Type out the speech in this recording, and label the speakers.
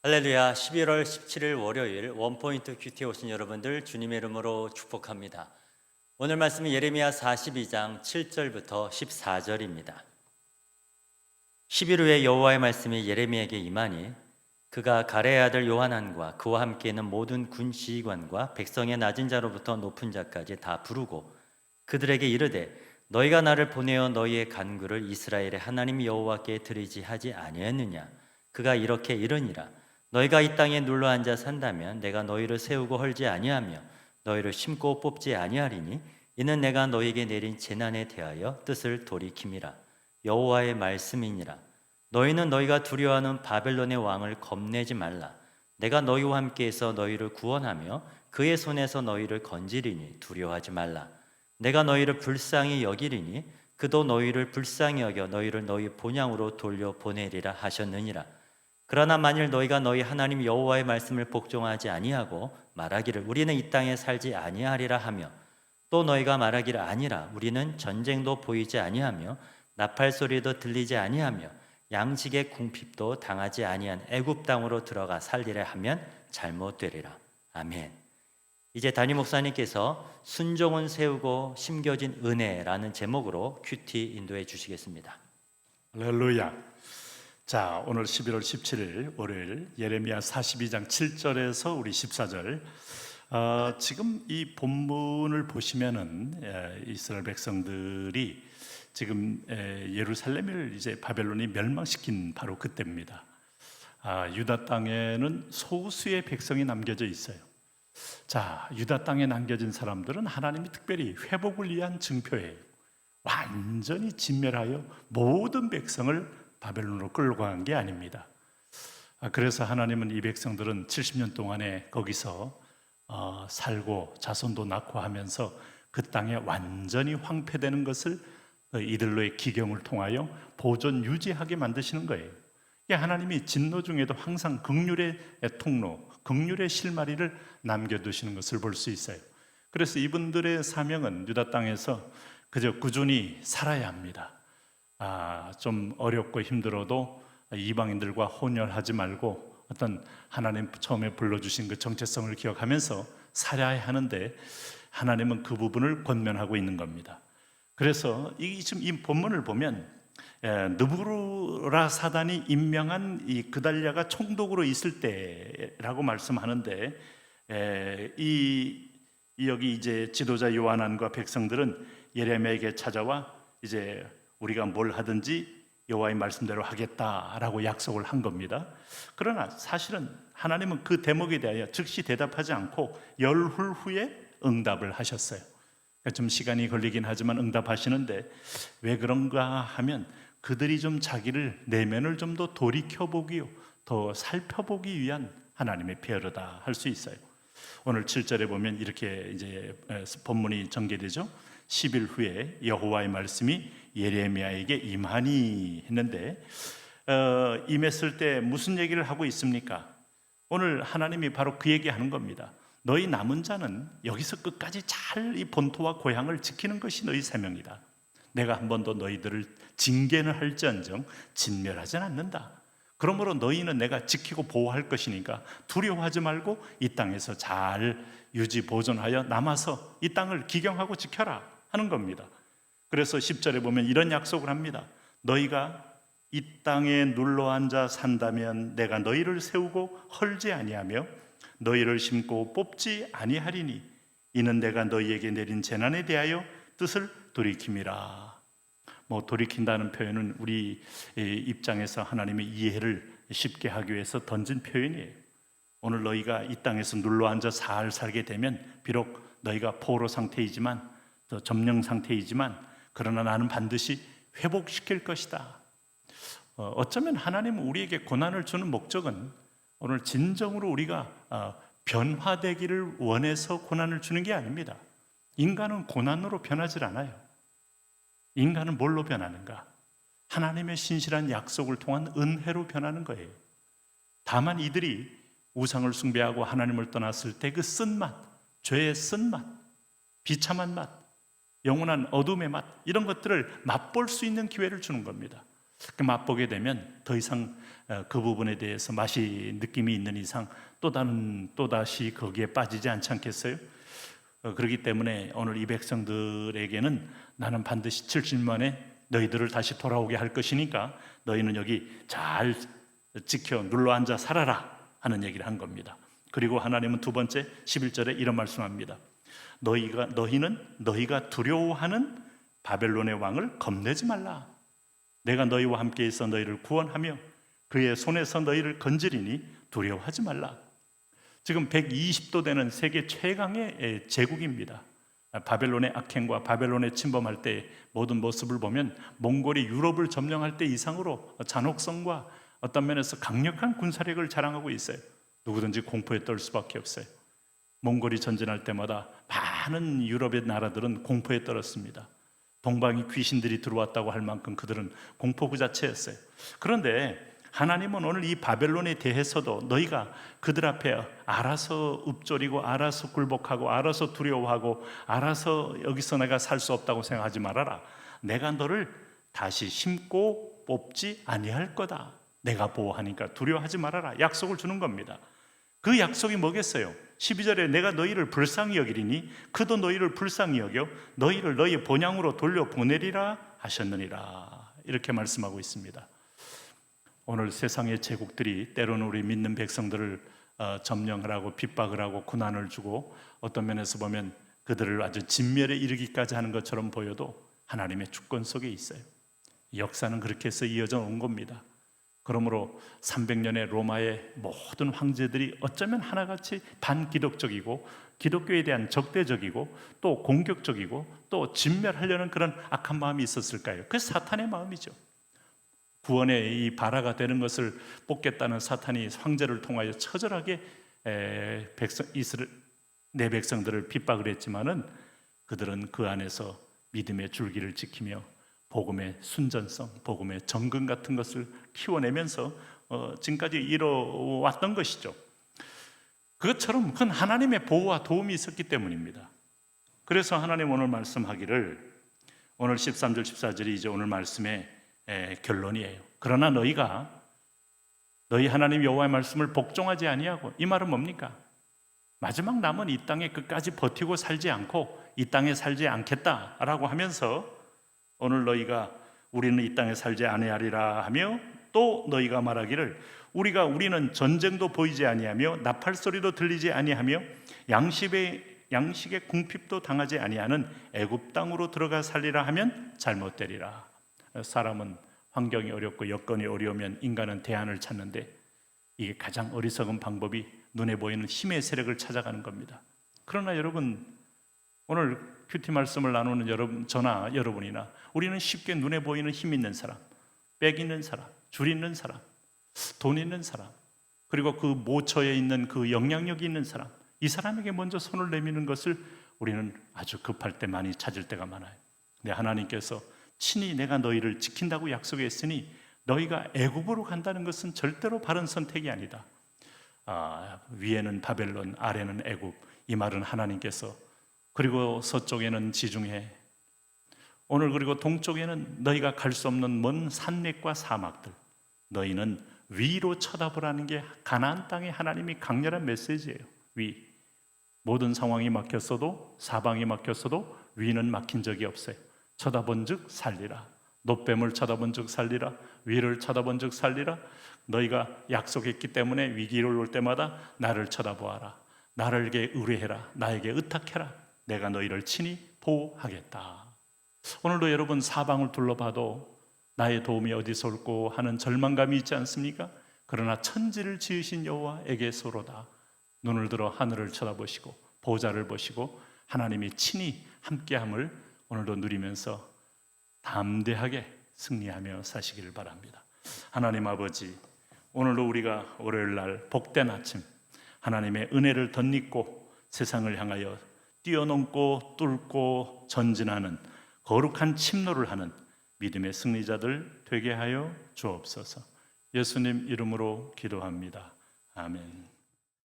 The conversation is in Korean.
Speaker 1: 할렐루야. 11월 17일 월요일 원포인트 큐티에 오신 여러분들 주님의 이름으로 축복합니다. 오늘 말씀은 예레미야 42장 7절부터 14절입니다. 10일 후에 여호와의 말씀이 예레미야에게 임하니 그가 가레의 아들 요하난과 그와 함께 있는 모든 군 지휘관과 백성의 낮은 자로부터 높은 자까지 다 부르고 그들에게 이르되 너희가 나를 보내어 너희의 간구를 이스라엘의 하나님 여호와께 드리지 하지 아니했느냐. 그가 이렇게 이르니라. 너희가 이 땅에 눌러 앉아 산다면 내가 너희를 세우고 헐지 아니하며 너희를 심고 뽑지 아니하리니 이는 내가 너희에게 내린 재난에 대하여 뜻을 돌이킴이라. 여호와의 말씀이니라. 너희는 너희가 두려워하는 바벨론의 왕을 겁내지 말라. 내가 너희와 함께해서 너희를 구원하며 그의 손에서 너희를 건지리니 두려워하지 말라. 내가 너희를 불쌍히 여기리니 그도 너희를 불쌍히 여겨 너희를 너희 본향으로 돌려 보내리라 하셨느니라. 그러나 만일 너희가 너희 하나님 여호와의 말씀을 복종하지 아니하고 말하기를 우리는 이 땅에 살지 아니하리라 하며 또 너희가 말하기를 아니라 우리는 전쟁도 보이지 아니하며 나팔 소리도 들리지 아니하며 양식의 궁핍도 당하지 아니한 애굽 땅으로 들어가 살리라 하면 잘못되리라. 아멘. 이제 담임 목사님께서 순종은 세우고 심겨진 은혜라는 제목으로 큐티 인도해 주시겠습니다.
Speaker 2: 할렐루야. 자, 오늘 11월 17일 월요일 예레미야 42장 7절에서 우리 14절. 지금 이 본문을 보시면은 이스라엘 백성들이 지금 예루살렘을 이제 바벨론이 멸망시킨 바로 그때입니다. 유다 땅에는 소수의 백성이 남겨져 있어요. 자, 유다 땅에 남겨진 사람들은 하나님이 특별히 회복을 위한 증표예요. 완전히 진멸하여 모든 백성을 바벨론으로 끌고 간 게 아닙니다. 그래서 하나님은 이 백성들은 70년 동안에 거기서 살고 자손도 낳고 하면서 그 땅에 완전히 황폐되는 것을 이들로의 기경을 통하여 보존 유지하게 만드시는 거예요. 이게 하나님이 진노 중에도 항상 긍휼의 통로, 긍휼의 실마리를 남겨두시는 것을 볼 수 있어요. 그래서 이분들의 사명은 유다 땅에서 그저 꾸준히 살아야 합니다. 좀 어렵고 힘들어도 이방인들과 혼혈하지 말고 어떤 하나님 처음에 불러주신 그 정체성을 기억하면서 살아야 하는데 하나님은 그 부분을 권면하고 있는 겁니다. 그래서 지금 이 본문을 보면 느부르라 사단이 임명한 이 그달랴가 총독으로 있을 때라고 말씀하는데 여기 이제 지도자 요하난과 백성들은 예레미야에게 찾아와 이제 우리가 뭘 하든지 여호와의 말씀대로 하겠다라고 약속을 한 겁니다. 그러나 사실은 하나님은 그 대목에 대하여 즉시 대답하지 않고 열흘 후에 응답을 하셨어요. 좀 시간이 걸리긴 하지만 응답하시는데 왜 그런가 하면 그들이 좀 자기를 내면을 좀 더 돌이켜보기요, 더 살펴보기 위한 하나님의 배려다 할 수 있어요. 오늘 7절에 보면 이렇게 이제 본문이 전개되죠. 10일 후에 여호와의 말씀이 예레미야에게 임하니 했는데 임했을 때 무슨 얘기를 하고 있습니까? 오늘 하나님이 바로 그 얘기하는 겁니다. 너희 남은 자는 여기서 끝까지 잘 이 본토와 고향을 지키는 것이 너희 사명이다. 내가 한 번 더 너희들을 징계는 할지언정 진멸하진 않는다. 그러므로 너희는 내가 지키고 보호할 것이니까 두려워하지 말고 이 땅에서 잘 유지 보존하여 남아서 이 땅을 기경하고 지켜라 하는 겁니다. 그래서 10절에 보면 이런 약속을 합니다. 너희가 이 땅에 눌러앉아 산다면 내가 너희를 세우고 헐지 아니하며 너희를 심고 뽑지 아니하리니 이는 내가 너희에게 내린 재난에 대하여 뜻을 돌이킴이라. 돌이킨다는 표현은 우리 입장에서 하나님의 이해를 쉽게 하기 위해서 던진 표현이에요. 오늘 너희가 이 땅에서 눌러앉아 살게 되면 비록 너희가 포로 상태이지만 또 점령 상태이지만 그러나 나는 반드시 회복시킬 것이다. 어쩌면 하나님은 우리에게 고난을 주는 목적은 오늘 진정으로 우리가 변화되기를 원해서 고난을 주는 게 아닙니다. 인간은 고난으로 변하질 않아요. 인간은 뭘로 변하는가? 하나님의 신실한 약속을 통한 은혜로 변하는 거예요. 다만 이들이 우상을 숭배하고 하나님을 떠났을 때 그 쓴맛, 죄의 쓴맛, 비참한 맛, 영원한 어둠의 맛, 이런 것들을 맛볼 수 있는 기회를 주는 겁니다. 맛보게 되면 더 이상 그 부분에 대해서 맛이 느낌이 있는 이상 또다시 거기에 빠지지 않지 않겠어요? 그렇기 때문에 오늘 이 백성들에게는 나는 반드시 70년 만에 너희들을 다시 돌아오게 할 것이니까 너희는 여기 잘 지켜 눌러앉아 살아라 하는 얘기를 한 겁니다. 그리고 하나님은 두 번째 11절에 이런 말씀합니다. 너희는 너희가 두려워하는 바벨론의 왕을 겁내지 말라. 내가 너희와 함께 있어 너희를 구원하며 그의 손에서 너희를 건지리니 두려워하지 말라. 지금 120도 되는 세계 최강의 제국입니다. 바벨론의 악행과 바벨론에 침범할 때 모든 모습을 보면 몽골이 유럽을 점령할 때 이상으로 잔혹성과 어떤 면에서 강력한 군사력을 자랑하고 있어요. 누구든지 공포에 떨 수밖에 없어요. 몽골이 전진할 때마다 많은 유럽의 나라들은 공포에 떨었습니다. 동방이 귀신들이 들어왔다고 할 만큼 그들은 공포 그 자체였어요. 그런데 하나님은 오늘 이 바벨론에 대해서도 너희가 그들 앞에 알아서 읊조리고 알아서 굴복하고 알아서 두려워하고 알아서 여기서 내가 살 수 없다고 생각하지 말아라. 내가 너를 다시 심고 뽑지 아니할 거다. 내가 보호하니까 두려워하지 말아라. 약속을 주는 겁니다. 그 약속이 뭐겠어요? 12절에 내가 너희를 불쌍히 여기리니 그도 너희를 불쌍히 여겨 너희를 너희 본향으로 돌려보내리라 하셨느니라. 이렇게 말씀하고 있습니다. 오늘 세상의 제국들이 때로는 우리 믿는 백성들을 점령을 하고 핍박을 하고 고난을 주고 어떤 면에서 보면 그들을 아주 진멸에 이르기까지 하는 것처럼 보여도 하나님의 주권 속에 있어요. 역사는 그렇게 해서 이어져 온 겁니다. 그러므로 300년의 로마의 모든 황제들이 어쩌면 하나같이 반기독적이고 기독교에 대한 적대적이고 또 공격적이고 또 진멸하려는 그런 악한 마음이 있었을까요? 그게 사탄의 마음이죠. 구원의 이 바라가 되는 것을 뽑겠다는 사탄이 황제를 통하여 처절하게 내 백성들을 핍박을 했지만은 그들은 그 안에서 믿음의 줄기를 지키며 복음의 순전성, 복음의 정근 같은 것을 키워내면서 지금까지 이뤄왔던 것이죠. 그것처럼 그건 하나님의 보호와 도움이 있었기 때문입니다. 그래서 하나님 오늘 말씀하기를 오늘 13절 14절이 이제 오늘 말씀의 결론이에요. 그러나 너희 하나님 여호와의 말씀을 복종하지 아니하고, 이 말은 뭡니까? 마지막 남은 이 땅에 끝까지 버티고 살지 않고 이 땅에 살지 않겠다라고 하면서 오늘 너희가 우리는 이 땅에 살지 아니하리라 하며 또 너희가 말하기를 우리는 전쟁도 보이지 아니하며 나팔 소리도 들리지 아니하며 양식의 궁핍도 당하지 아니하는 애굽 땅으로 들어가 살리라 하면 잘못되리라. 사람은 환경이 어렵고 여건이 어려우면 인간은 대안을 찾는데 이게 가장 어리석은 방법이 눈에 보이는 힘의 세력을 찾아가는 겁니다. 그러나 여러분, 오늘 큐티 말씀을 나누는 여러분, 저나 여러분이나 우리는 쉽게 눈에 보이는 힘 있는 사람, 백 있는 사람, 줄 있는 사람, 돈 있는 사람, 그리고 그 모처에 있는 그 영향력이 있는 사람, 이 사람에게 먼저 손을 내미는 것을 우리는 아주 급할 때 많이 찾을 때가 많아요. 근데 하나님께서 친히 내가 너희를 지킨다고 약속했으니 너희가 애굽으로 간다는 것은 절대로 바른 선택이 아니다. 위에는 바벨론, 아래는 애굽. 이 말은 하나님께서, 그리고 서쪽에는 지중해, 오늘 그리고 동쪽에는 너희가 갈 수 없는 먼 산맥과 사막들, 너희는 위로 쳐다보라는 게 가나안 땅에 하나님이 강렬한 메시지예요. 위. 모든 상황이 막혔어도, 사방이 막혔어도 위는 막힌 적이 없어요. 쳐다본 즉 살리라. 놋뱀을 쳐다본 즉 살리라. 위를 쳐다본 즉 살리라. 너희가 약속했기 때문에 위기를 올 때마다 나를 쳐다보아라. 나에게 의뢰해라. 나에게 의탁해라. 내가 너희를 친히 보호하겠다. 오늘도 여러분 사방을 둘러봐도 나의 도움이 어디서 올고 하는 절망감이 있지 않습니까? 그러나 천지를 지으신 여호와에게서로다. 눈을 들어 하늘을 쳐다보시고 보좌를 보시고 하나님이 친히 함께함을 오늘도 누리면서 담대하게 승리하며 사시기를 바랍니다. 하나님 아버지, 오늘도 우리가 월요일 날 복된 아침 하나님의 은혜를 덧입고 세상을 향하여 뛰어넘고 뚫고 전진하는 거룩한 침노를 하는 믿음의 승리자들 되게 하여 주옵소서. 예수님 이름으로 기도합니다. 아멘.